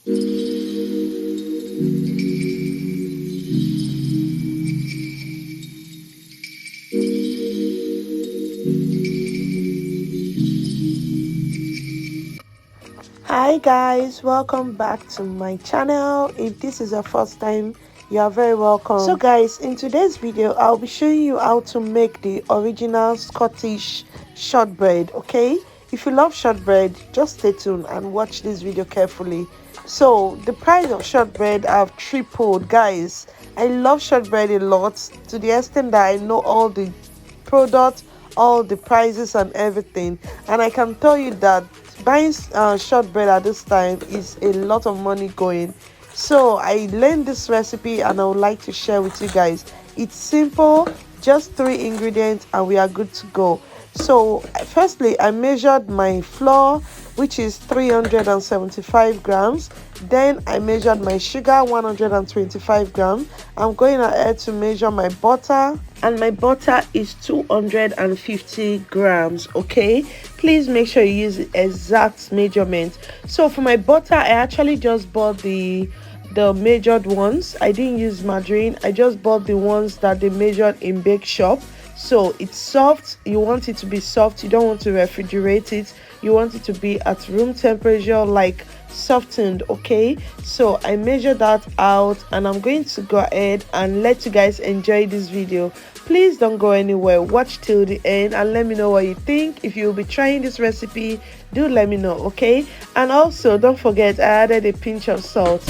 Hi guys, welcome back to my channel. If this is your first time, you are very welcome. So guys, in today's video I'll be showing you how to make the original Scottish shortbread. Okay, if you love shortbread, just stay tuned and watch this video carefully. So the price of shortbread have tripled, guys. I love shortbread a lot, to the extent that I know all the products, all the prices and everything, and I can tell you that buying shortbread at this time is a lot of money going. So I learned this recipe and I would like to share with you guys. It's simple, just 3 ingredients and we are good to go. So firstly, I measured my flour, which is 375 grams. Then I measured my sugar, 125 grams. I'm going ahead to measure my butter, and my butter is 250 grams. Okay, please make sure you use the exact measurement. So for my butter, I actually just bought the measured ones. I didn't use margarine. I just bought the ones that they measured in bake shop. So it's soft. You want it to be soft. You don't want to refrigerate it. You want it to be at room temperature, like softened. Okay, so I measured that out and I'm going to go ahead and let you guys enjoy this video. Please don't go anywhere, watch till the end and let me know what you think. If you'll be trying this recipe, do let me know. Okay, and also don't forget I added a pinch of salt.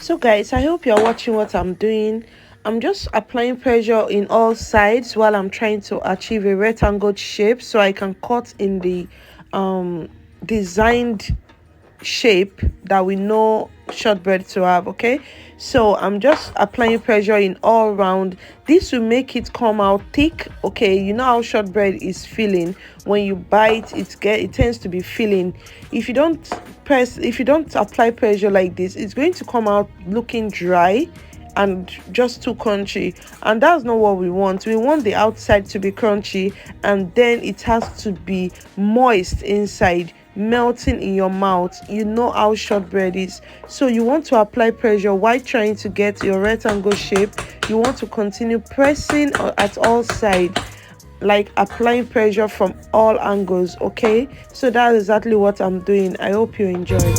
So guys, I hope you're watching what I'm doing. I'm just applying pressure in all sides while I'm trying to achieve a rectangle shape so I can cut in the designed shape that we know shortbread to have. Okay, so I'm just applying pressure in all round. This will make it come out thick. Okay, you know how shortbread is filling. When you bite it tends to be filling. If you don't apply pressure like this, it's going to come out looking dry and just too crunchy, and that's not what we want. We want the outside to be crunchy, and then it has to be moist inside, melting in your mouth. You know how shortbread is, so you want to apply pressure while trying to get your rectangle shape. You want to continue pressing at all sides, like applying pressure from all angles. Okay, so that's exactly what I'm doing. I hope you enjoy.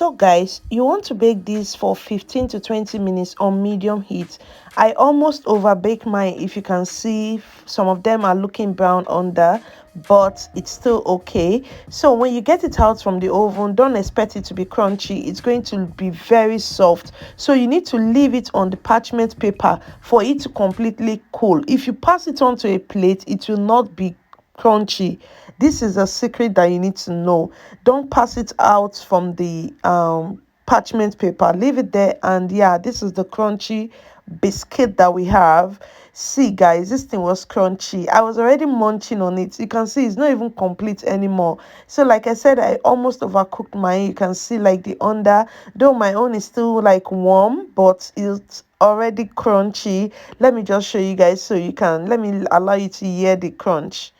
So guys, you want to bake this for 15 to 20 minutes on medium heat. I almost over bake mine. If you can see, some of them are looking brown under, but it's still okay. So when you get it out from the oven, don't expect it to be crunchy. It's going to be very soft, so you need to leave it on the parchment paper for it to completely cool. If you pass it onto a plate, it will not be crunchy. This is a secret that you need to know. Don't pass it out from the parchment paper. Leave it there, and yeah, this is the crunchy biscuit that we have. See guys, this thing was crunchy. I was already munching on it. You can see it's not even complete anymore. So like I said, I almost overcooked mine. You can see like the under, though my own is still like warm, but it's already crunchy. Let me just show you guys so you can, let me allow you to hear the crunch.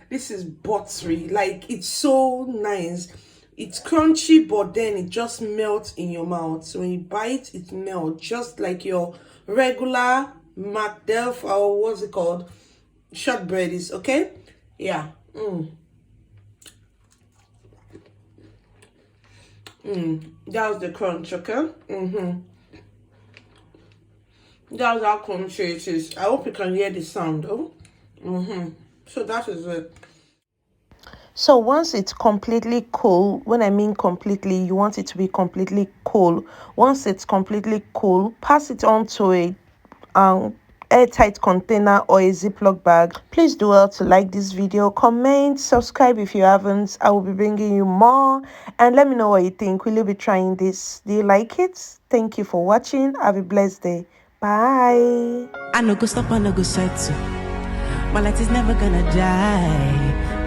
This is buttery, like it's so nice. It's crunchy, but then it just melts in your mouth. So when you bite, it melts just like your regular McDelf, or what's it called, shortbread is. Okay, yeah. That was the crunch. Okay. That's how crunchy it is. I hope you can hear the sound. Oh. So that is it. So once it's completely cool, when I mean completely, you want it to be completely cool. Once it's completely cool, pass it on to a airtight container or a Ziploc bag. Please do well to like this video, comment, subscribe if you haven't. I will be bringing you more, and let me know what you think. Will you be trying this? Do you like it? Thank you for watching. Have a blessed day. Bye. I no go stop, I no go settle. My light is never gonna die.